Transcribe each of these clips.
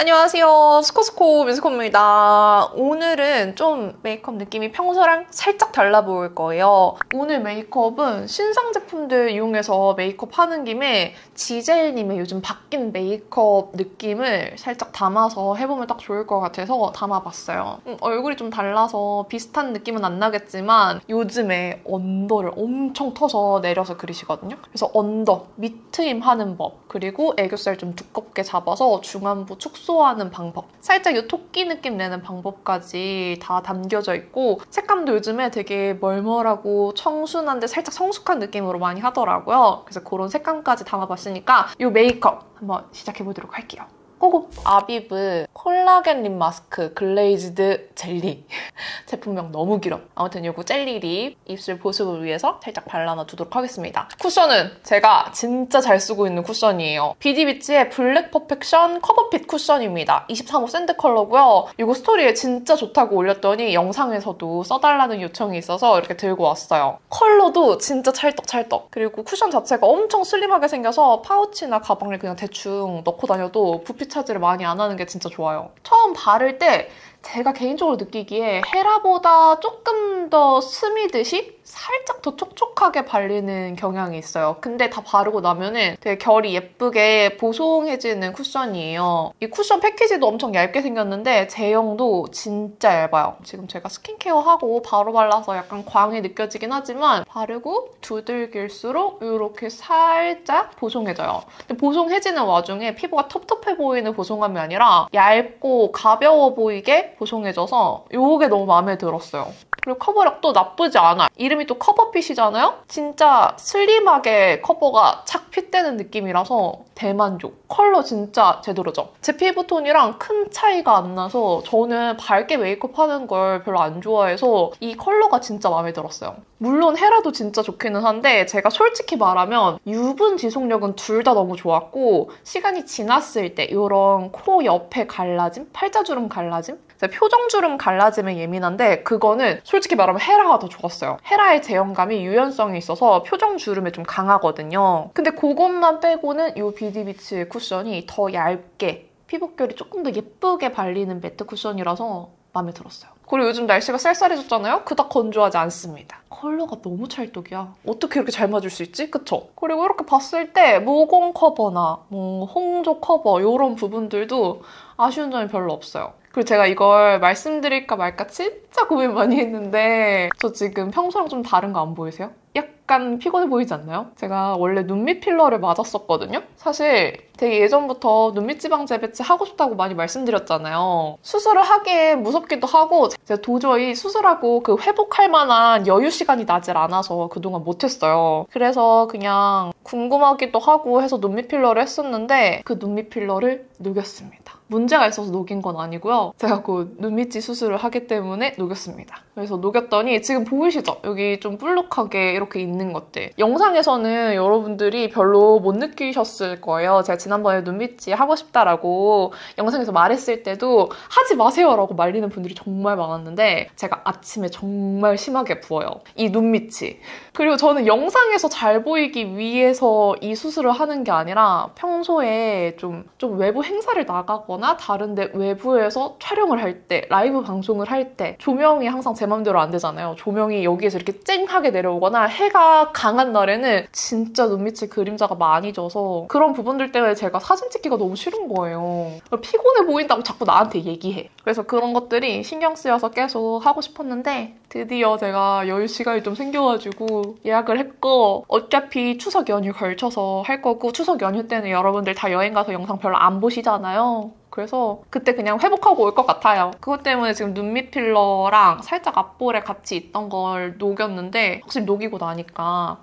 안녕하세요. 스코스코 민스코입니다. 오늘은 좀 메이크업 느낌이 평소랑 살짝 달라 보일 거예요. 오늘 메이크업은 신상 제품들 이용해서 메이크업 하는 김에 지젤님의 요즘 바뀐 메이크업 느낌을 살짝 담아서 해보면 딱 좋을 것 같아서 담아봤어요. 얼굴이 좀 달라서 비슷한 느낌은 안 나겠지만 요즘에 언더를 엄청 터서 내려서 그리시거든요. 그래서 언더, 밑트임 하는 법, 그리고 애교살 좀 두껍게 잡아서 중안부 축소하는 방법, 살짝 이 토끼 느낌 내는 방법까지 다 담겨져 있고 색감도 요즘에 되게 멀멀하고 청순한데 살짝 성숙한 느낌으로 많이 하더라고요. 그래서 그런 색감까지 담아봤으니까 이 메이크업 한번 시작해보도록 할게요. 고고! 아비브 콜라겐 립 마스크 글레이즈드 젤리 제품명 너무 길어. 아무튼 요거 젤리 립 입술 보습을 위해서 살짝 발라놔두도록 하겠습니다. 쿠션은 제가 진짜 잘 쓰고 있는 쿠션이에요. 비디비치의 블랙 퍼펙션 커버핏 쿠션입니다. 23호 샌드 컬러고요. 이거 스토리에 진짜 좋다고 올렸더니 영상에서도 써달라는 요청이 있어서 이렇게 들고 왔어요. 컬러도 진짜 찰떡찰떡. 그리고 쿠션 자체가 엄청 슬림하게 생겨서 파우치나 가방에 그냥 대충 넣고 다녀도 부피 차지를 많이 안 하는 게 진짜 좋아요. 처음 바를 때 제가 개인적으로 느끼기에 헤라보다 조금 더 스미듯이 살짝 더 촉촉하게 발리는 경향이 있어요. 근데 다 바르고 나면은 되게 결이 예쁘게 보송해지는 쿠션이에요. 이 쿠션 패키지도 엄청 얇게 생겼는데 제형도 진짜 얇아요. 지금 제가 스킨케어하고 바로 발라서 약간 광이 느껴지긴 하지만 바르고 두들길수록 이렇게 살짝 보송해져요. 근데 보송해지는 와중에 피부가 텁텁해 보이는 보송함이 아니라 얇고 가벼워 보이게 보송해져서 이게 너무 마음에 들었어요. 그리고 커버력도 나쁘지 않아요. 이름이 또 커버핏이잖아요? 진짜 슬림하게 커버가 착 핏되는 느낌이라서 대만족. 컬러 진짜 제대로죠? 제 피부톤이랑 큰 차이가 안 나서 저는 밝게 메이크업 하는 걸 별로 안 좋아해서 이 컬러가 진짜 마음에 들었어요. 물론 헤라도 진짜 좋기는 한데 제가 솔직히 말하면 유분 지속력은 둘 다 너무 좋았고 시간이 지났을 때 이런 코 옆에 갈라짐? 팔자주름 갈라짐? 표정주름 갈라짐에 예민한데 그거는 솔직히 말하면 헤라가 더 좋았어요. 헤라의 제형감이 유연성이 있어서 표정주름에 좀 강하거든요. 근데 그것만 빼고는 이 비디비치 쿠션이 더 얇게 피부결이 조금 더 예쁘게 발리는 매트 쿠션이라서 마음에 들었어요. 그리고 요즘 날씨가 쌀쌀해졌잖아요? 그닥 건조하지 않습니다. 컬러가 너무 찰떡이야. 어떻게 이렇게 잘 맞을 수 있지? 그쵸? 그리고 이렇게 봤을 때 모공 커버나 뭐 홍조 커버 이런 부분들도 아쉬운 점이 별로 없어요. 그리고 제가 이걸 말씀드릴까 말까 진짜 고민 많이 했는데 저 지금 평소랑 좀 다른 거 안 보이세요? 약간 피곤해 보이지 않나요? 제가 원래 눈밑 필러를 맞았었거든요? 사실 되게 예전부터 눈밑 지방 재배치 하고 싶다고 많이 말씀드렸잖아요. 수술을 하기엔 무섭기도 하고 제가 도저히 수술하고 그 회복할 만한 여유 시간이 나질 않아서 그동안 못했어요. 그래서 그냥 궁금하기도 하고 해서 눈밑 필러를 했었는데 그 눈밑 필러를 녹였습니다. 문제가 있어서 녹인 건 아니고요. 제가 곧 눈밑지 수술을 하기 때문에 녹였습니다. 그래서 녹였더니 지금 보이시죠? 여기 좀 볼록하게 이렇게 있는 것들. 영상에서는 여러분들이 별로 못 느끼셨을 거예요. 제가 지난번에 눈밑지 하고 싶다라고 영상에서 말했을 때도 하지 마세요라고 말리는 분들이 정말 많았는데 제가 아침에 정말 심하게 부어요. 이 눈밑이. 그리고 저는 영상에서 잘 보이기 위해서 이 수술을 하는 게 아니라 평소에 좀 외부 행사를 나가거나 다른데 외부에서 촬영을 할 때, 라이브 방송을 할 때 조명이 항상 제 맘대로 안 되잖아요. 조명이 여기에서 이렇게 쨍하게 내려오거나 해가 강한 날에는 진짜 눈밑에 그림자가 많이 져서 그런 부분들 때문에 제가 사진 찍기가 너무 싫은 거예요. 피곤해 보인다고 자꾸 나한테 얘기해. 그래서 그런 것들이 신경 쓰여서 계속 하고 싶었는데 드디어 제가 여유 시간이 좀 생겨가지고 예약을 했고 어차피 추석 연휴 걸쳐서 할 거고 추석 연휴 때는 여러분들 다 여행 가서 영상 별로 안 보시잖아요. 그래서 그때 그냥 회복하고 올 것 같아요. 그것 때문에 지금 눈밑 필러랑 살짝 앞볼에 같이 있던 걸 녹였는데 확실히 녹이고 나니까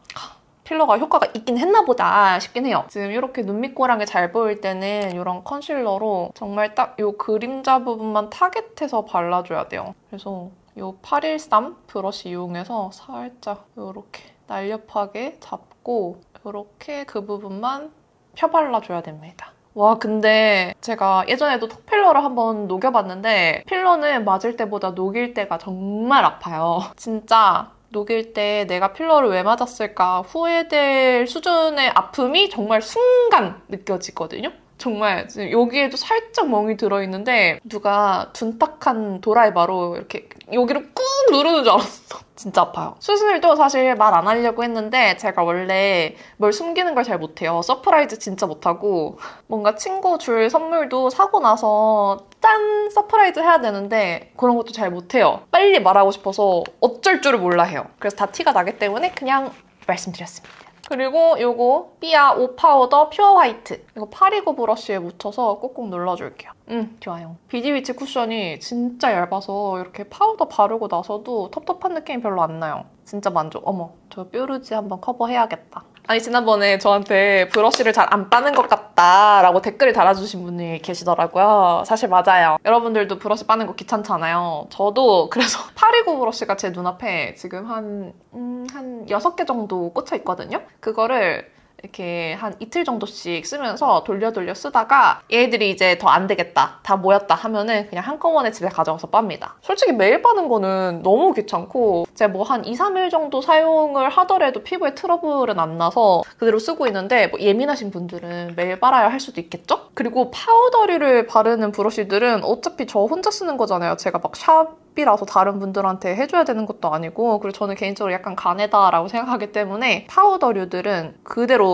필러가 효과가 있긴 했나 보다 싶긴 해요. 지금 이렇게 눈밑고랑이 잘 보일 때는 이런 컨실러로 정말 딱 이 그림자 부분만 타겟해서 발라줘야 돼요. 그래서 이 813 브러쉬 이용해서 살짝 이렇게 날렵하게 잡고 이렇게 그 부분만 펴발라줘야 됩니다. 와 근데 제가 예전에도 턱 필러를 한번 녹여봤는데 필러는 맞을 때보다 녹일 때가 정말 아파요. 진짜 녹일 때 내가 필러를 왜 맞았을까 후회될 수준의 아픔이 정말 순간 느껴지거든요. 정말 지금 여기에도 살짝 멍이 들어있는데 누가 둔탁한 도라이바로 이렇게 여기를 꾹 누르는 줄 알았어. 진짜 아파요. 수술도 사실 말 안 하려고 했는데 제가 원래 뭘 숨기는 걸 잘 못해요. 서프라이즈 진짜 못하고 뭔가 친구 줄 선물도 사고 나서 짠! 서프라이즈 해야 되는데 그런 것도 잘 못해요. 빨리 말하고 싶어서 어쩔 줄을 몰라 해요. 그래서 다 티가 나기 때문에 그냥 말씀드렸습니다. 그리고 요거 삐아 5 파우더 퓨어 화이트 이거 파리고 브러쉬에 묻혀서 꾹꾹 눌러줄게요. 좋아요. 비디위치 쿠션이 진짜 얇아서 이렇게 파우더 바르고 나서도 텁텁한 느낌이 별로 안 나요. 진짜 만족. 어머, 저 뾰루지 한번 커버해야겠다. 아니 지난번에 저한테 브러쉬를 잘 안 빠는 것 같다라고 댓글을 달아주신 분이 계시더라고요. 사실 맞아요. 여러분들도 브러쉬 빠는 거 귀찮잖아요. 저도 그래서 파리고 브러쉬가 제 눈앞에 지금 한 6개 정도 꽂혀 있거든요. 그거를 이렇게 한 이틀 정도씩 쓰면서 돌려 쓰다가 얘들이 이제 더 안 되겠다, 다 모였다 하면은 그냥 한꺼번에 집에 가져가서 빱니다. 솔직히 매일 빠는 거는 너무 귀찮고 제가 뭐 한 2, 3일 정도 사용을 하더라도 피부에 트러블은 안 나서 그대로 쓰고 있는데 뭐 예민하신 분들은 매일 빨아야 할 수도 있겠죠? 그리고 파우더류를 바르는 브러쉬들은 어차피 저 혼자 쓰는 거잖아요. 제가 막 샵이라서 다른 분들한테 해줘야 되는 것도 아니고 그리고 저는 개인적으로 약간 가네다라고 생각하기 때문에 파우더류들은 그대로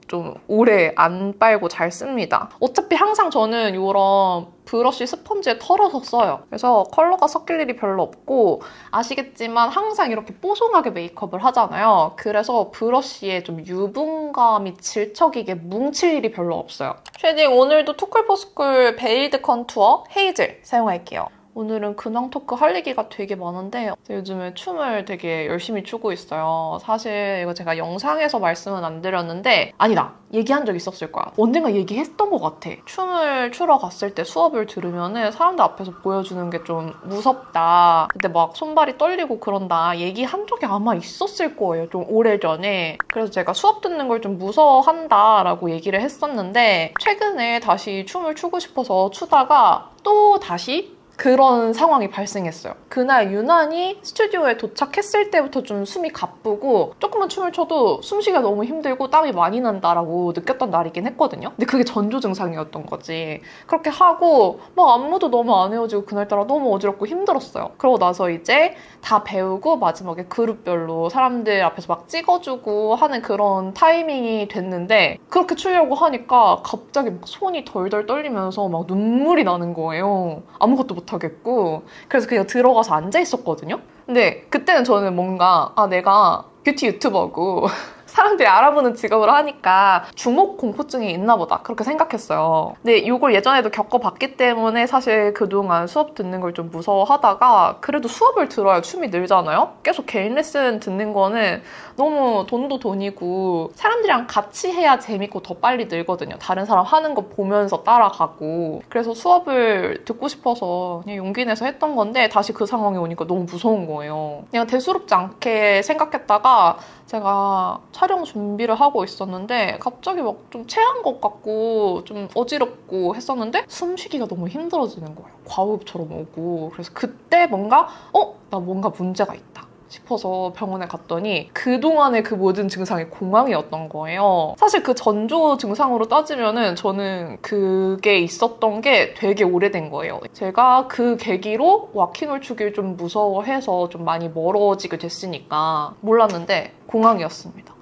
좀 오래 안 빨고 잘 씁니다. 어차피 항상 저는 이런 브러쉬 스펀지에 털어서 써요. 그래서 컬러가 섞일 일이 별로 없고 아시겠지만 항상 이렇게 뽀송하게 메이크업을 하잖아요. 그래서 브러쉬에 좀 유분감이 질척이게 뭉칠 일이 별로 없어요. 쉐딩 오늘도 투쿨포스쿨 베일드 컨투어 헤이즐 사용할게요. 오늘은 근황 토크 할 얘기가 되게 많은데 요즘에 춤을 되게 열심히 추고 있어요. 사실 이거 제가 영상에서 말씀은 안 드렸는데 아니다, 얘기한 적 있었을 거야. 언젠가 얘기했던 것 같아. 춤을 추러 갔을 때 수업을 들으면 사람들 앞에서 보여주는 게 좀 무섭다. 그때 막 손발이 떨리고 그런다. 얘기한 적이 아마 있었을 거예요. 좀 오래전에. 그래서 제가 수업 듣는 걸 좀 무서워한다라고 얘기를 했었는데 최근에 다시 춤을 추고 싶어서 추다가 또 다시 그런 상황이 발생했어요. 그날 유난히 스튜디오에 도착했을 때부터 좀 숨이 가쁘고 조금만 춤을 춰도 숨쉬기가 너무 힘들고 땀이 많이 난다라고 느꼈던 날이긴 했거든요. 근데 그게 전조 증상이었던 거지. 그렇게 하고 막 안무도 너무 안 헤어지고 그날따라 너무 어지럽고 힘들었어요. 그러고 나서 이제 다 배우고 마지막에 그룹별로 사람들 앞에서 막 찍어주고 하는 그런 타이밍이 됐는데 그렇게 추려고 하니까 갑자기 막 손이 덜덜 떨리면서 막 눈물이 나는 거예요. 아무것도 못 하겠고 그래서 그냥 들어가서 앉아 있었거든요. 근데 그때는 저는 뭔가 내가 뷰티 유튜버고 사람들이 알아보는 직업을 하니까 주목 공포증이 있나 보다 그렇게 생각했어요. 근데 이걸 예전에도 겪어봤기 때문에 사실 그동안 수업 듣는 걸 좀 무서워하다가 그래도 수업을 들어야 춤이 늘잖아요? 계속 개인 레슨 듣는 거는 너무 돈도 돈이고 사람들이랑 같이 해야 재밌고 더 빨리 늘거든요. 다른 사람 하는 거 보면서 따라가고 그래서 수업을 듣고 싶어서 그냥 용기 내서 했던 건데 다시 그 상황이 오니까 너무 무서운 거예요. 그냥 대수롭지 않게 생각했다가 제가 촬영 준비를 하고 있었는데 갑자기 막 좀 체한 것 같고 좀 어지럽고 했었는데 숨쉬기가 너무 힘들어지는 거예요. 과호흡처럼 오고 그래서 그때 뭔가 나 뭔가 문제가 있다 싶어서 병원에 갔더니 그동안의 그 모든 증상이 공황이었던 거예요. 사실 그 전조 증상으로 따지면은 저는 그게 있었던 게 되게 오래된 거예요. 제가 그 계기로 와킹을 추길 좀 무서워해서 좀 많이 멀어지게 됐으니까 몰랐는데 공황이었습니다.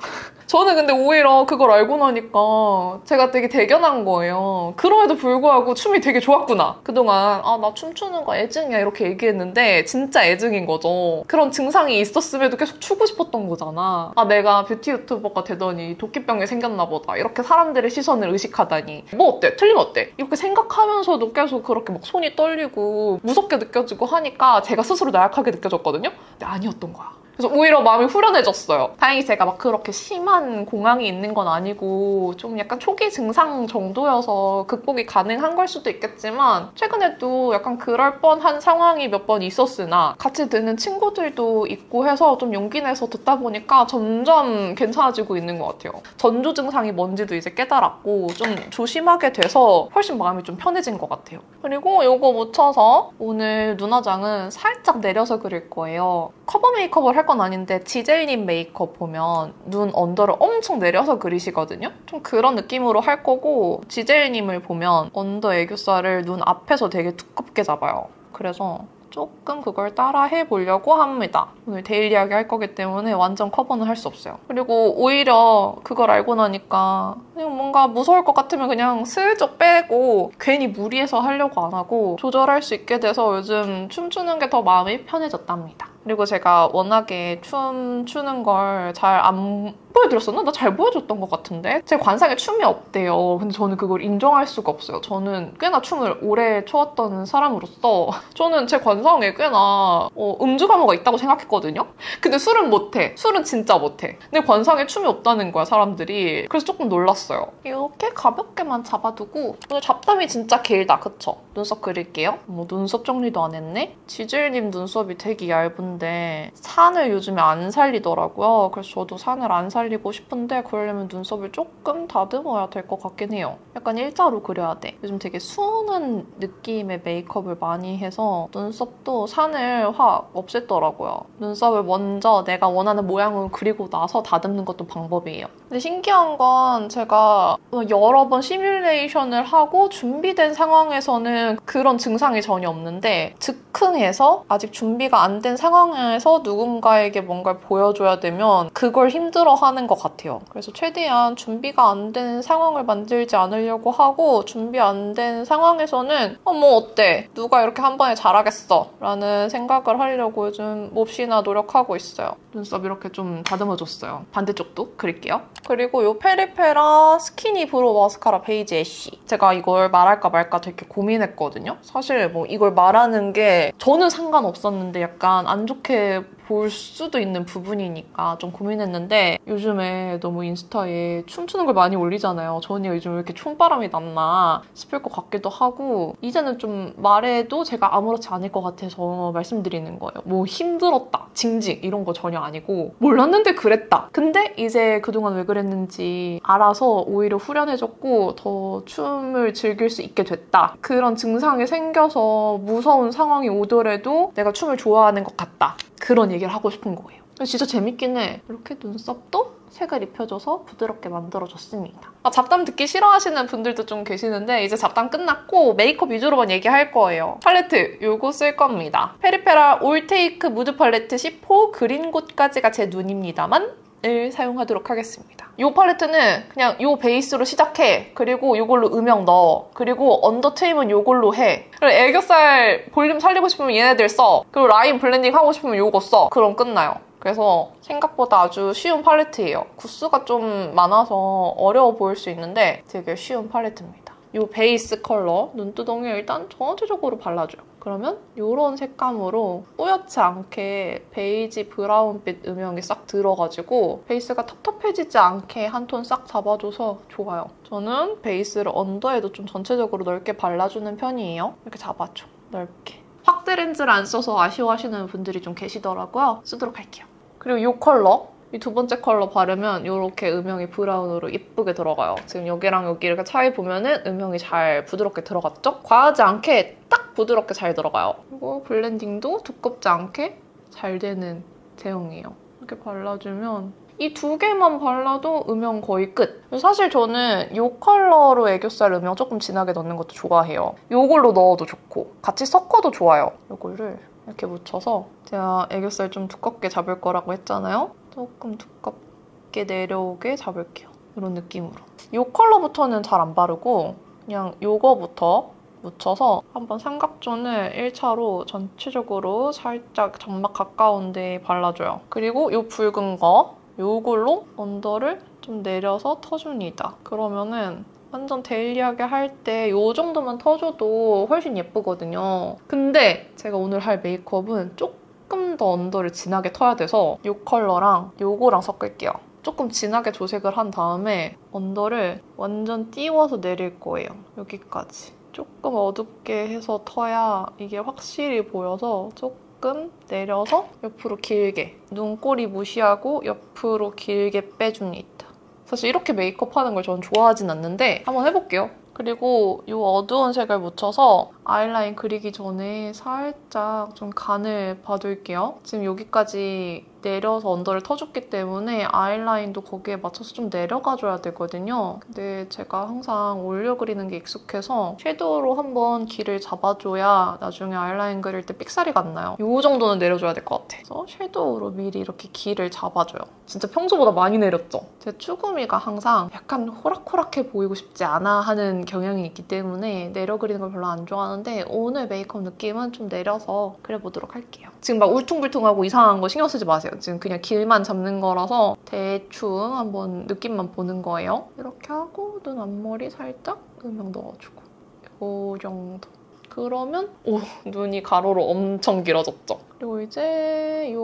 저는 근데 오히려 그걸 알고 나니까 제가 되게 대견한 거예요. 그럼에도 불구하고 춤이 되게 좋았구나. 그동안 나 춤추는 거 애증이야 이렇게 얘기했는데 진짜 애증인 거죠. 그런 증상이 있었음에도 계속 추고 싶었던 거잖아. 내가 뷰티 유튜버가 되더니 도끼병이 생겼나 보다. 이렇게 사람들의 시선을 의식하다니. 뭐 어때? 틀리면 어때? 이렇게 생각하면서도 계속 그렇게 막 손이 떨리고 무섭게 느껴지고 하니까 제가 스스로 나약하게 느껴졌거든요. 근데 아니었던 거야. 그래서 오히려 마음이 후련해졌어요. 다행히 제가 막 그렇게 심한 공황이 있는 건 아니고 좀 약간 초기 증상 정도여서 극복이 가능한 걸 수도 있겠지만 최근에도 약간 그럴 뻔한 상황이 몇 번 있었으나 같이 듣는 친구들도 있고 해서 좀 용기 내서 듣다 보니까 점점 괜찮아지고 있는 것 같아요. 전조 증상이 뭔지도 이제 깨달았고 좀 조심하게 돼서 훨씬 마음이 좀 편해진 것 같아요. 그리고 이거 묻혀서 오늘 눈화장은 살짝 내려서 그릴 거예요. 커버 메이크업을 할 건 아닌데 지젤님 메이크업 보면 눈 언더를 엄청 내려서 그리시거든요? 좀 그런 느낌으로 할 거고 지젤님을 보면 언더 애교살을 눈 앞에서 되게 두껍게 잡아요. 그래서 조금 그걸 따라 해보려고 합니다. 오늘 데일리하게 할 거기 때문에 완전 커버는 할 수 없어요. 그리고 오히려 그걸 알고 나니까 그냥 뭔가 무서울 것 같으면 그냥 슬쩍 빼고 괜히 무리해서 하려고 안 하고 조절할 수 있게 돼서 요즘 춤추는 게 더 마음이 편해졌답니다. 그리고 제가 워낙에 춤 추는 걸 잘 안 보여드렸었나? 나 잘 보여줬던 것 같은데? 제 관상에 춤이 없대요. 근데 저는 그걸 인정할 수가 없어요. 저는 꽤나 춤을 오래 춰왔던 사람으로서 저는 제 관상에 꽤나 음주 감호가 있다고 생각했거든요? 근데 술은 못해. 술은 진짜 못해. 근데 관상에 춤이 없다는 거야, 사람들이. 그래서 조금 놀랐어요. 이렇게 가볍게만 잡아두고 오늘 잡담이 진짜 길다, 그쵸? 눈썹 그릴게요. 눈썹 정리도 안 했네? 지질님 눈썹이 되게 얇은데 산을 요즘에 안 살리더라고요. 그래서 저도 산을 안 살리고 싶은데 그러려면 눈썹을 조금 다듬어야 될 것 같긴 해요. 약간 일자로 그려야 돼. 요즘 되게 순한 느낌의 메이크업을 많이 해서 눈썹도 산을 확 없앴더라고요. 눈썹을 먼저 내가 원하는 모양으로 그리고 나서 다듬는 것도 방법이에요. 근데 신기한 건 제가 여러 번 시뮬레이션을 하고 준비된 상황에서는 그런 증상이 전혀 없는데 즉흥해서 아직 준비가 안 된 상황에서 누군가에게 뭔가를 보여줘야 되면 그걸 힘들어하는 것 같아요. 그래서 최대한 준비가 안 된 상황을 만들지 않으려고 하고 준비 안 된 상황에서는 뭐 어때? 누가 이렇게 한 번에 잘하겠어? 라는 생각을 하려고 요즘 몹시나 노력하고 있어요. 눈썹 이렇게 좀 다듬어줬어요. 반대쪽도 그릴게요. 그리고 이 페리페라 스키니 브로우 마스카라 베이지 애쉬. 제가 이걸 말할까 말까 되게 고민했거든요. 사실 뭐 이걸 말하는 게 저는 상관없었는데 약간 안 좋게 볼 수도 있는 부분이니까 좀 고민했는데 요즘에 너무 인스타에 춤추는 걸 많이 올리잖아요. 저 언니가 요즘 왜 이렇게 춤바람이 났나 싶을 것 같기도 하고 이제는 좀 말해도 제가 아무렇지 않을 것 같아서 말씀드리는 거예요. 뭐 힘들었다, 징징 이런 거 전혀 아니고 몰랐는데 그랬다. 근데 이제 그동안 왜 그랬는지 알아서 오히려 후련해졌고 더 춤을 즐길 수 있게 됐다. 그런 증상이 생겨서 무서운 상황이 오더라도 내가 춤을 좋아하는 것 같다. 그런 얘기를 하고 싶은 거예요. 진짜 재밌긴 해. 이렇게 눈썹도 색을 입혀줘서 부드럽게 만들어줬습니다. 잡담 듣기 싫어하시는 분들도 좀 계시는데 이제 잡담 끝났고 메이크업 위주로만 얘기할 거예요. 팔레트 요거 쓸 겁니다. 페리페라 올테이크 무드 팔레트 10호 그린곳까지가 제 눈입니다만 을 사용하도록 하겠습니다. 이 팔레트는 그냥 이 베이스로 시작해. 그리고 이걸로 음영 넣어. 그리고 언더 트임은 이걸로 해. 그리고 애교살 볼륨 살리고 싶으면 얘네들 써. 그리고 라인 블렌딩 하고 싶으면 이거 써. 그럼 끝나요. 그래서 생각보다 아주 쉬운 팔레트예요. 구스가 좀 많아서 어려워 보일 수 있는데 되게 쉬운 팔레트입니다. 이 베이스 컬러 눈두덩이에 일단 전체적으로 발라줘요. 그러면 이런 색감으로 뿌옇지 않게 베이지 브라운빛 음영이 싹 들어가지고 베이스가 텁텁해지지 않게 한 톤 싹 잡아줘서 좋아요. 저는 베이스를 언더에도 좀 전체적으로 넓게 발라주는 편이에요. 이렇게 잡아줘, 넓게. 확대 렌즈를 안 써서 아쉬워하시는 분들이 좀 계시더라고요. 쓰도록 할게요. 그리고 이 컬러, 이 두 번째 컬러 바르면 이렇게 음영이 브라운으로 예쁘게 들어가요. 지금 여기랑 여기 이렇게 차이 보면은 음영이 잘 부드럽게 들어갔죠? 과하지 않게 딱 부드럽게 잘 들어가요. 그리고 블렌딩도 두껍지 않게 잘 되는 제형이에요. 이렇게 발라주면 이 두 개만 발라도 음영 거의 끝. 사실 저는 이 컬러로 애교살 음영 조금 진하게 넣는 것도 좋아해요. 이걸로 넣어도 좋고 같이 섞어도 좋아요. 이거를 이렇게 묻혀서 제가 애교살 좀 두껍게 잡을 거라고 했잖아요. 조금 두껍게 내려오게 잡을게요. 이런 느낌으로. 이 컬러부터는 잘 안 바르고 그냥 이거부터 묻혀서 한번 삼각존을 1차로 전체적으로 살짝 점막 가까운 데에 발라줘요. 그리고 이 붉은 거 이걸로 언더를 좀 내려서 터줍니다. 그러면은 완전 데일리하게 할 때 이 정도만 터줘도 훨씬 예쁘거든요. 근데 제가 오늘 할 메이크업은 조금 더 언더를 진하게 터야 돼서 이 컬러랑 이거랑 섞을게요. 조금 진하게 조색을 한 다음에 언더를 완전 띄워서 내릴 거예요. 여기까지. 조금 어둡게 해서 터야 이게 확실히 보여서 조금 내려서 옆으로 길게 눈꼬리 무시하고 옆으로 길게 빼줍니다. 사실 이렇게 메이크업 하는 걸 저는 좋아하진 않는데 한번 해볼게요. 그리고 이 어두운 색을 묻혀서 아이라인 그리기 전에 살짝 좀 간을 봐둘게요. 지금 여기까지 내려서 언더를 터줬기 때문에 아이라인도 거기에 맞춰서 좀 내려가줘야 되거든요. 근데 제가 항상 올려 그리는 게 익숙해서 섀도우로 한번 길을 잡아줘야 나중에 아이라인 그릴 때 삑사리가 안 나요. 이 정도는 내려줘야 될 것 같아. 그래서 섀도우로 미리 이렇게 길을 잡아줘요. 진짜 평소보다 많이 내렸죠? 제 추구미가 항상 약간 호락호락해 보이고 싶지 않아 하는 경향이 있기 때문에 내려 그리는 걸 별로 안 좋아하는데 오늘 메이크업 느낌은 좀 내려서 그려보도록 할게요. 지금 막 울퉁불퉁하고 이상한 거 신경 쓰지 마세요. 지금 그냥 길만 잡는 거라서 대충 한번 느낌만 보는 거예요. 이렇게 하고 눈 앞머리 살짝 음영 넣어주고 이 정도. 그러면 오, 눈이 가로로 엄청 길어졌죠? 그리고 이제 이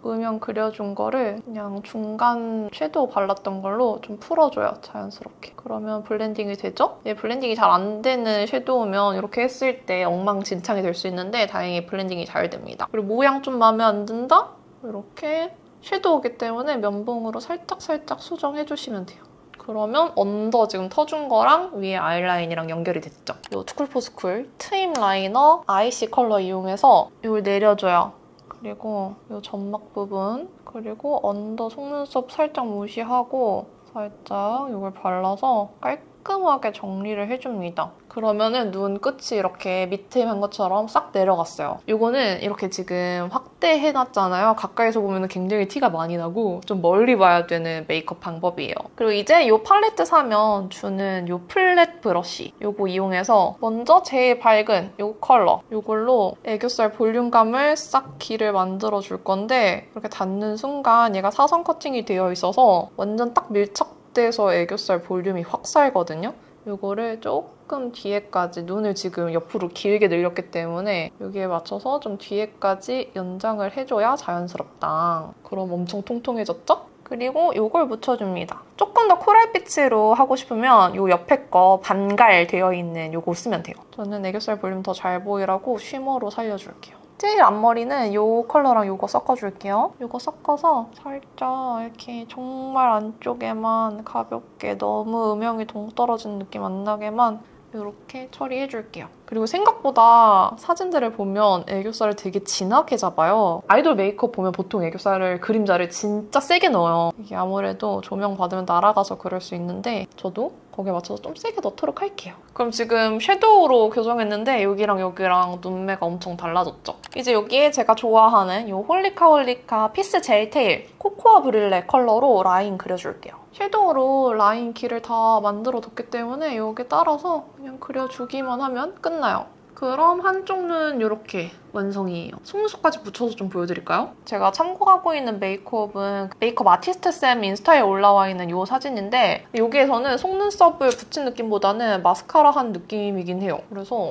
음영 그려준 거를 그냥 중간 섀도우 발랐던 걸로 좀 풀어줘요, 자연스럽게. 그러면 블렌딩이 되죠? 블렌딩이 잘 안 되는 섀도우면 이렇게 했을 때 엉망진창이 될 수 있는데 다행히 블렌딩이 잘 됩니다. 그리고 모양 좀 마음에 안 든다? 이렇게 섀도우기 때문에 면봉으로 살짝살짝 수정해주시면 돼요. 그러면 언더 지금 터준 거랑 위에 아이라인이랑 연결이 됐죠. 이 투쿨포스쿨 트임 라이너 아이시 컬러 이용해서 이걸 내려줘요. 그리고 이 점막 부분, 그리고 언더 속눈썹 살짝 무시하고 살짝 이걸 발라서 깔끔하게 정리를 해줍니다. 그러면은 눈 끝이 이렇게 밑에 한 것처럼 싹 내려갔어요. 이거는 이렇게 지금 확대해놨잖아요. 가까이서 보면 굉장히 티가 많이 나고 좀 멀리 봐야 되는 메이크업 방법이에요. 그리고 이제 이 팔레트 사면 주는 이 플랫 브러쉬 이거 이용해서 먼저 제일 밝은 이 컬러 이걸로 애교살 볼륨감을 싹 길을 만들어줄 건데 이렇게 닿는 순간 얘가 사선 커팅이 되어 있어서 완전 딱 밀착돼서 애교살 볼륨이 확 살거든요. 이거를 조금 뒤에까지 눈을 지금 옆으로 길게 늘렸기 때문에 여기에 맞춰서 좀 뒤에까지 연장을 해줘야 자연스럽다. 그럼 엄청 통통해졌죠? 그리고 이걸 묻혀줍니다. 조금 더 코랄빛으로 하고 싶으면 이 옆에 거 반갈 되어 있는 이거 쓰면 돼요. 저는 애교살 볼륨 더 잘 보이라고 쉬머로 살려줄게요. 제일 앞머리는 이 컬러랑 이거 섞어줄게요. 이거 섞어서 살짝 이렇게 정말 안쪽에만 가볍게 너무 음영이 동떨어진 느낌 안 나게만 이렇게 처리해줄게요. 그리고 생각보다 사진들을 보면 애교살을 되게 진하게 잡아요. 아이돌 메이크업 보면 보통 애교살을 그림자를 진짜 세게 넣어요. 이게 아무래도 조명 받으면 날아가서 그럴 수 있는데 저도 거기에 맞춰서 좀 세게 넣도록 할게요. 그럼 지금 섀도우로 교정했는데 여기랑 여기랑 눈매가 엄청 달라졌죠? 이제 여기에 제가 좋아하는 이 홀리카 피스 젤 테일 코코아 브릴레 컬러로 라인 그려줄게요. 섀도우로 라인 길을 다 만들어뒀기 때문에 여기 따라서 그냥 그려주기만 하면 끝나요. 그럼 한쪽 눈 이렇게 완성이에요. 속눈썹까지 붙여서 좀 보여드릴까요? 제가 참고하고 있는 메이크업은 메이크업 아티스트 쌤 인스타에 올라와 있는 이 사진인데 여기에서는 속눈썹을 붙인 느낌보다는 마스카라 한 느낌이긴 해요. 그래서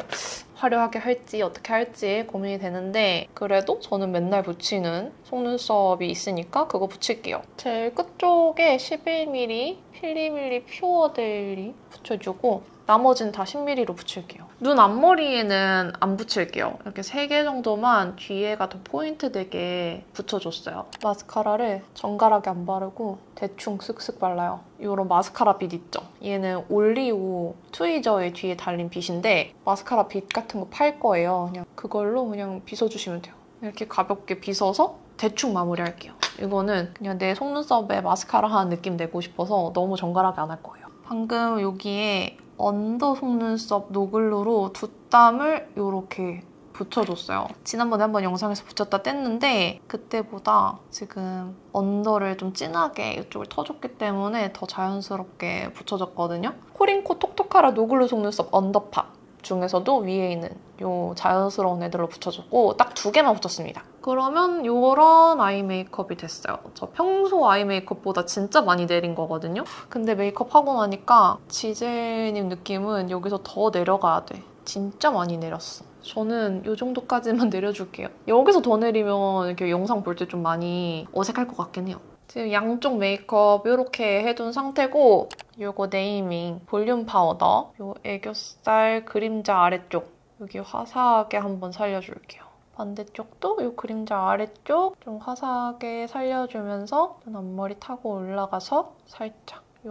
화려하게 할지 어떻게 할지 고민이 되는데 그래도 저는 맨날 붙이는 속눈썹이 있으니까 그거 붙일게요. 제일 끝쪽에 11mm, 필리밀리 퓨어 데일리 붙여주고 나머지는 다 10mm로 붙일게요. 눈 앞머리에는 안 붙일게요. 이렇게 3개 정도만 뒤에가 더 포인트 되게 붙여줬어요. 마스카라를 정갈하게 안 바르고 대충 쓱쓱 발라요. 이런 마스카라 빗 있죠? 얘는 올리오 트위저의 뒤에 달린 빗인데 마스카라 빗 같은 거 팔 거예요. 그냥 그걸로 그냥 빗어주시면 돼요. 이렇게 가볍게 빗어서 대충 마무리할게요. 이거는 그냥 내 속눈썹에 마스카라 하는 느낌 내고 싶어서 너무 정갈하게 안 할 거예요. 방금 여기에 언더 속눈썹 노글로로 두 땀을 이렇게 붙여줬어요. 지난번에 한번 영상에서 붙였다 뗐는데 그때보다 지금 언더를 좀 진하게 이쪽을 터줬기 때문에 더 자연스럽게 붙여졌거든요. 코링코 톡톡하라 노글로 속눈썹 언더팝 중에서도 위에 있는 이 자연스러운 애들로 붙여줬고 딱 2개만 붙였습니다. 그러면 이런 아이 메이크업이 됐어요. 저 평소 아이 메이크업보다 진짜 많이 내린 거거든요. 근데 메이크업 하고 나니까 지젤님 느낌은 여기서 더 내려가야 돼. 진짜 많이 내렸어. 저는 이 정도까지만 내려줄게요. 여기서 더 내리면 이렇게 영상 볼 때 좀 많이 어색할 것 같긴 해요. 지금 양쪽 메이크업 이렇게 해둔 상태고 이거 네이밍 볼륨 파우더 이 애교살 그림자 아래쪽 여기 화사하게 한번 살려줄게요. 반대쪽도 이 그림자 아래쪽 좀 화사하게 살려주면서 눈 앞머리 타고 올라가서 살짝 이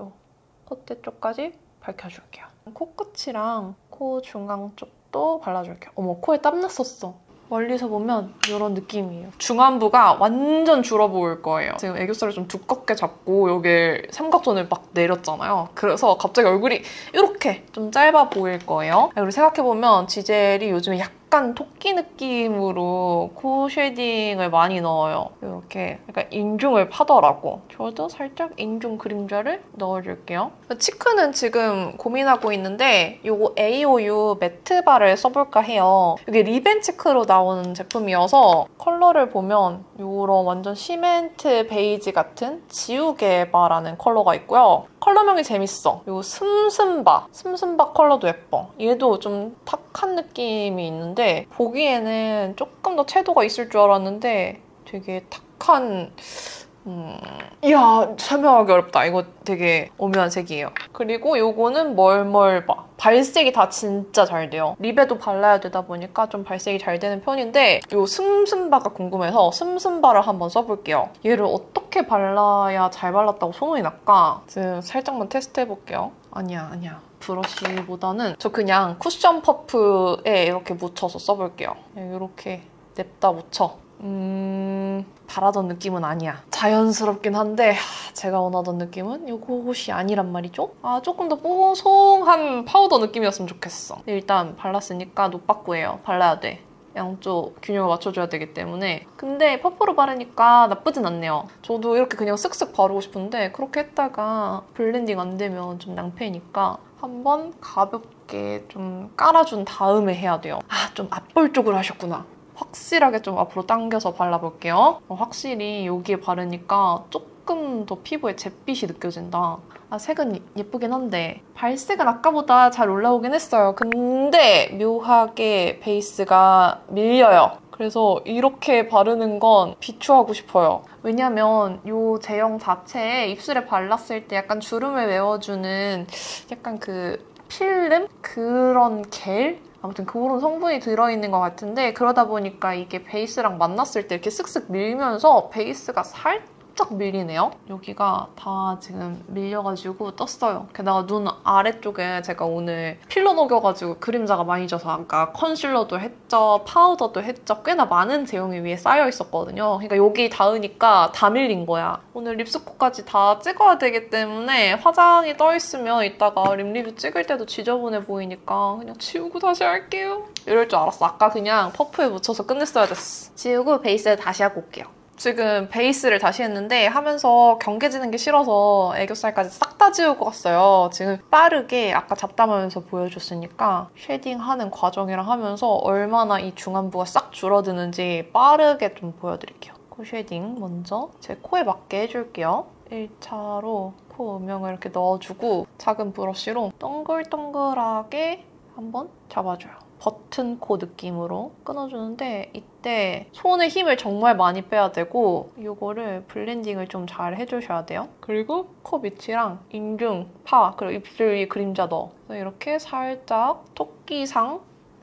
콧대 쪽까지 밝혀줄게요. 코끝이랑 코 중앙 쪽 또 발라줄게요. 어머, 코에 땀 났었어. 멀리서 보면 이런 느낌이에요. 중안부가 완전 줄어 보일 거예요. 지금 애교살을 좀 두껍게 잡고 여기 삼각존을 막 내렸잖아요. 그래서 갑자기 얼굴이 이렇게 좀 짧아 보일 거예요. 그리고 생각해보면 지젤이 요즘에 약간 토끼 느낌으로 코 쉐딩을 많이 넣어요. 이렇게 약간 인중을 파더라고. 저도 살짝 인중 그림자를 넣어줄게요. 치크는 지금 고민하고 있는데 이거 AOU 매트바를 써볼까 해요. 이게 리벤 치크로 나오는 제품이어서 컬러를 보면 이런 완전 시멘트 베이지 같은 지우개바라는 컬러가 있고요. 컬러명이 재밌어. 이 슴슴바 컬러도 예뻐. 얘도 좀 탁한 느낌이 있는데 보기에는 조금 더 채도가 있을 줄 알았는데 되게 탁한 이야, 설명하기 어렵다. 이거 되게 오묘한 색이에요. 그리고 요거는 멀멀바. 발색이 다 진짜 잘 돼요. 립에도 발라야 되다 보니까 좀 발색이 잘 되는 편인데 요 슴슴바가 궁금해서 슴슴바를 한번 써볼게요. 얘를 어떻게 발라야 잘 발랐다고 소문이 날까? 지금 살짝만 테스트해볼게요. 아니야. 브러쉬보다는 저 그냥 쿠션 퍼프에 이렇게 묻혀서 써볼게요. 이렇게 냅다 묻혀. 바라던 느낌은 아니야. 자연스럽긴 한데 제가 원하던 느낌은 이것이 아니란 말이죠. 조금 더 뽀송한 파우더 느낌이었으면 좋겠어. 일단 발랐으니까 노빠꾸예요. 발라야 돼. 양쪽 균형을 맞춰줘야 되기 때문에. 근데 퍼프로 바르니까 나쁘진 않네요. 저도 이렇게 그냥 쓱쓱 바르고 싶은데 그렇게 했다가 블렌딩 안 되면 좀 낭패니까 한번 가볍게 좀 깔아준 다음에 해야 돼요. 좀 앞볼 쪽으로 하셨구나. 확실하게 좀 앞으로 당겨서 발라볼게요. 확실히 여기에 바르니까 조금 더 피부에 잿빛이 느껴진다. 색은 예쁘긴 한데 발색은 아까보다 잘 올라오긴 했어요. 근데 묘하게 베이스가 밀려요. 그래서 이렇게 바르는 건 비추하고 싶어요. 왜냐면 이 제형 자체에 입술에 발랐을 때 약간 주름을 메워주는 약간 그 필름? 그런 겔? 아무튼 그런 성분이 들어있는 것 같은데 그러다 보니까 이게 베이스랑 만났을 때 이렇게 쓱쓱 밀면서 베이스가 살짝 밀리네요. 여기가 다 지금 밀려가지고 떴어요. 게다가 눈 아래쪽에 제가 오늘 필러 녹여가지고 그림자가 많이 져서 아까 컨실러도 했죠, 파우더도 했죠. 꽤나 많은 제형이 위에 쌓여 있었거든요. 그러니까 여기 닿으니까 다 밀린 거야. 오늘 립스코까지 다 찍어야 되기 때문에 화장이 떠있으면 이따가 립 리뷰 찍을 때도 지저분해 보이니까 그냥 지우고 다시 할게요. 이럴 줄 알았어. 아까 그냥 퍼프에 묻혀서 끝냈어야 됐어. 지우고 베이스를 다시 하고 올게요. 지금 베이스를 다시 했는데 하면서 경계지는 게 싫어서 애교살까지 싹 다 지우고 갔어요. 지금 빠르게 아까 잡담하면서 보여줬으니까 쉐딩하는 과정이랑 하면서 얼마나 이 중안부가 싹 줄어드는지 빠르게 좀 보여드릴게요. 코 쉐딩 먼저 제 코에 맞게 해줄게요. 1차로 코 음영을 이렇게 넣어주고 작은 브러쉬로 동글동글하게 한번 잡아줘요. 버튼 코 느낌으로 끊어주는데 이때 손에 힘을 정말 많이 빼야 되고 이거를 블렌딩을 좀 잘 해주셔야 돼요. 그리고 코 밑이랑 인중, 파, 그리고 입술 위에 그림자 넣어. 그래서 이렇게 살짝 토끼상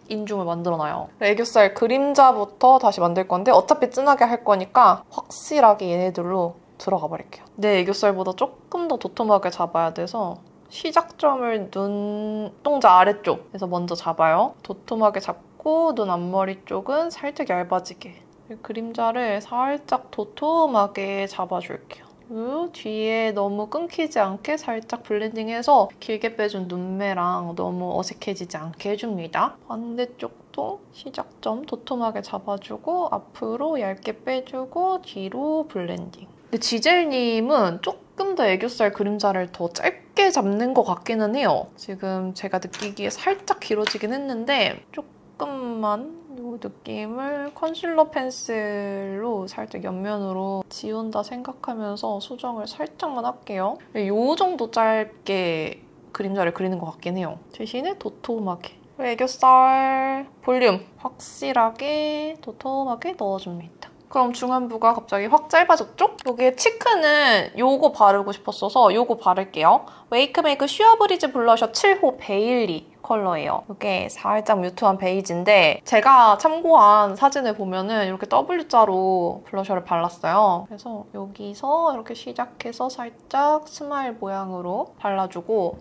인중을 만들어놔요. 애교살 그림자부터 다시 만들 건데 어차피 진하게 할 거니까 확실하게 얘네들로 들어가 버릴게요. 내 애교살보다 조금 더 도톰하게 잡아야 돼서 시작점을 눈동자 아래쪽에서 먼저 잡아요. 도톰하게 잡고 눈 앞머리 쪽은 살짝 얇아지게. 그림자를 살짝 도톰하게 잡아줄게요. 그리고 뒤에 너무 끊기지 않게 살짝 블렌딩해서 길게 빼준 눈매랑 너무 어색해지지 않게 해줍니다. 반대쪽도 시작점 도톰하게 잡아주고 앞으로 얇게 빼주고 뒤로 블렌딩. 근데 지젤님은 조금 더 애교살 그림자를 더 짧게 잡는 것 같기는 해요. 지금 제가 느끼기에 살짝 길어지긴 했는데 조금만 이 느낌을 컨실러 펜슬로 살짝 옆면으로 지운다 생각하면서 수정을 살짝만 할게요. 이 정도 짧게 그림자를 그리는 것 같긴 해요. 대신에 도톰하게. 애교살 볼륨 확실하게 도톰하게 넣어줍니다. 그럼 중안부가 갑자기 확 짧아졌죠? 여기에 치크는 요거 바르고 싶었어서 요거 바를게요. 웨이크메이크 슈어브리즈 블러셔 7호 베일리 컬러예요. 이게 살짝 뮤트한 베이지인데 제가 참고한 사진을 보면은 이렇게 W자로 블러셔를 발랐어요. 그래서 여기서 이렇게 시작해서 살짝 스마일 모양으로 발라주고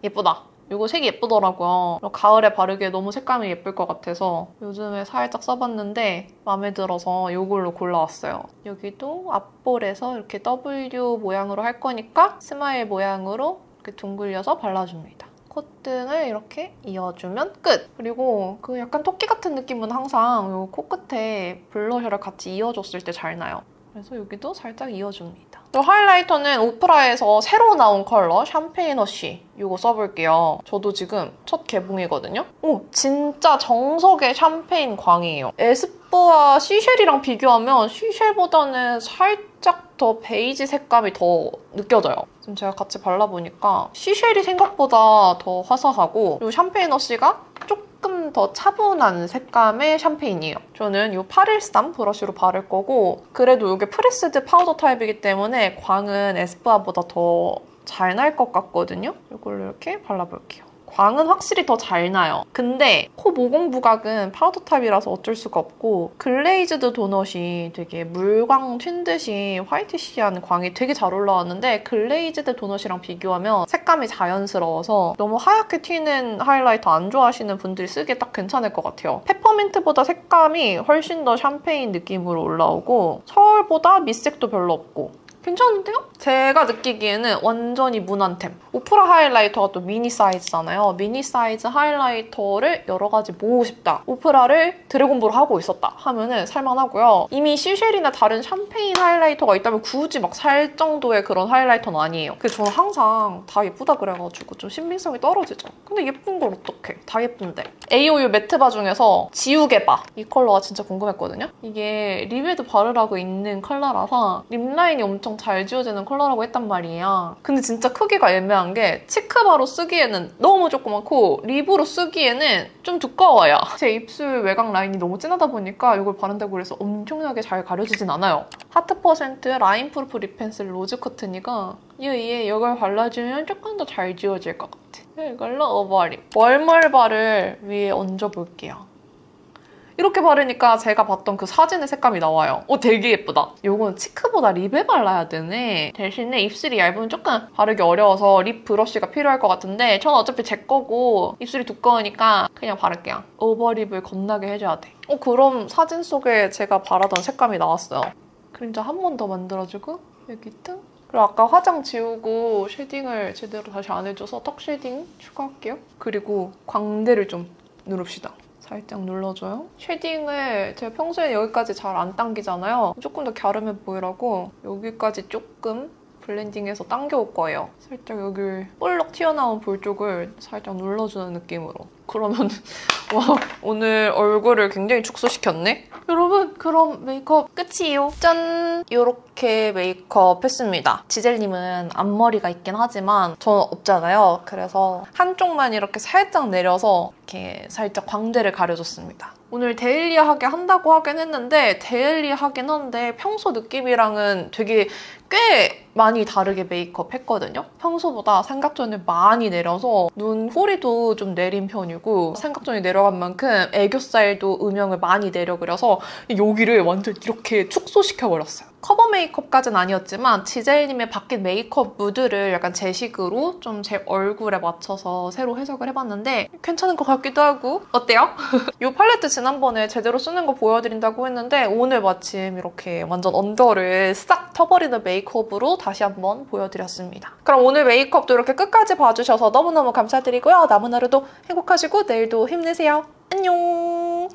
예쁘다. 이거 색이 예쁘더라고요. 가을에 바르기에 너무 색감이 예쁠 것 같아서 요즘에 살짝 써봤는데 마음에 들어서 이걸로 골라왔어요. 여기도 앞볼에서 이렇게 W 모양으로 할 거니까 스마일 모양으로 이렇게 둥글려서 발라줍니다. 콧등을 이렇게 이어주면 끝! 그리고 그 약간 토끼 같은 느낌은 항상 이 코끝에 블러셔를 같이 이어줬을 때 잘 나요. 그래서 여기도 살짝 이어줍니다. 이 하이라이터는 오프라에서 새로 나온 컬러 샴페인 워시 이거 써볼게요. 저도 지금 첫 개봉이거든요. 오, 진짜 정석의 샴페인 광이에요. 에스쁘아 시쉘이랑 비교하면 시쉘보다는 살짝 더 베이지 색감이 더 느껴져요. 지금 제가 같이 발라보니까 시쉘이 생각보다 더 화사하고 그리고 샴페인 워시가 조금 더 차분한 색감의 샴페인이에요. 저는 이 813 브러쉬로 바를 거고 그래도 이게 프레스드 파우더 타입이기 때문에 광은 에스쁘아보다 더 잘 날 것 같거든요. 이걸로 이렇게 발라볼게요. 광은 확실히 더 잘 나요. 근데 코 모공 부각은 파우더 타입이라서 어쩔 수가 없고 글레이즈드 도넛이 되게 물광 튄 듯이 화이티시한 광이 되게 잘 올라왔는데 글레이즈드 도넛이랑 비교하면 색감이 자연스러워서 너무 하얗게 튀는 하이라이터 안 좋아하시는 분들이 쓰기에 딱 괜찮을 것 같아요. 페퍼민트보다 색감이 훨씬 더 샴페인 느낌으로 올라오고 서울보다 밑색도 별로 없고 괜찮은데요? 제가 느끼기에는 완전히 무난템. 오프라 하이라이터가 또 미니 사이즈잖아요. 미니 사이즈 하이라이터를 여러 가지 모으고 싶다. 오프라를 드래곤볼 하고 있었다 하면은 살만하고요. 이미 시쉘이나 다른 샴페인 하이라이터가 있다면 굳이 막 살 정도의 그런 하이라이터는 아니에요. 그래서 저는 항상 다 예쁘다 그래가지고 좀 신빙성이 떨어지죠. 근데 예쁜 걸 어떡해. 다 예쁜데. AOU 매트바 중에서 지우개바. 이 컬러가 진짜 궁금했거든요. 이게 립에도 바르라고 있는 컬러라서 립라인이 엄청 잘 지워지는 컬러라고 했단 말이에요. 근데 진짜 크기가 애매한 게 치크바로 쓰기에는 너무 조그맣고 립으로 쓰기에는 좀 두꺼워요. 제 입술 외곽 라인이 너무 진하다 보니까 이걸 바른다고 해서 엄청나게 잘 가려지진 않아요. 하트 퍼센트 라인 프루프 립 펜슬 로즈 커튼이가 얘 이걸 발라주면 조금 더 잘 지워질 것 같아. 이걸로 오버립. 월멀바를 위에 얹어볼게요. 이렇게 바르니까 제가 봤던 그 사진의 색감이 나와요. 되게 예쁘다. 이건 치크보다 립에 발라야 되네. 대신에 입술이 얇으면 조금 바르기 어려워서 립 브러쉬가 필요할 것 같은데 저는 어차피 제 거고 입술이 두꺼우니까 그냥 바를게요. 오버립을 겁나게 해줘야 돼. 그럼 사진 속에 제가 바라던 색감이 나왔어요. 그림자 한 번 더 만들어주고 여기 등. 그리고 아까 화장 지우고 쉐딩을 제대로 다시 안 해줘서 턱 쉐딩 추가할게요. 그리고 광대를 좀 누릅시다. 살짝 눌러줘요. 쉐딩을 제가 평소에 여기까지 잘 안 당기잖아요. 조금 더 갸름해 보이라고 여기까지 조금 블렌딩해서 당겨올 거예요. 살짝 여기 볼록 튀어나온 볼 쪽을 살짝 눌러주는 느낌으로. 그러면 와 오늘 얼굴을 굉장히 축소시켰네? 여러분 그럼 메이크업 끝이에요. 짠! 이렇게 메이크업 했습니다. 지젤님은 앞머리가 있긴 하지만 저는 없잖아요. 그래서 한쪽만 이렇게 살짝 내려서 이렇게 살짝 광대를 가려줬습니다. 오늘 데일리하게 한다고 하긴 했는데 데일리하긴 한데 평소 느낌이랑은 되게 꽤 많이 다르게 메이크업 했거든요. 평소보다 삼각존을 많이 내려서 눈 꼬리도 좀 내린 편이고 삼각존이 내려간 만큼 애교살도 음영을 많이 내려 그려서 여기를 완전 이렇게 축소시켜버렸어요. 커버 메이크업까지는 아니었지만 지젤님의 바뀐 메이크업 무드를 약간 제 식으로 좀 제 얼굴에 맞춰서 새로 해석을 해봤는데 괜찮은 것 같기도 하고 어때요? 이 팔레트 지난번에 제대로 쓰는 거 보여드린다고 했는데 오늘 마침 이렇게 완전 언더를 싹 터버리는 메이크업으로 다시 한번 보여드렸습니다. 그럼 오늘 메이크업도 이렇게 끝까지 봐주셔서 너무너무 감사드리고요. 남은 하루도 행복하시고 내일도 힘내세요. 안녕!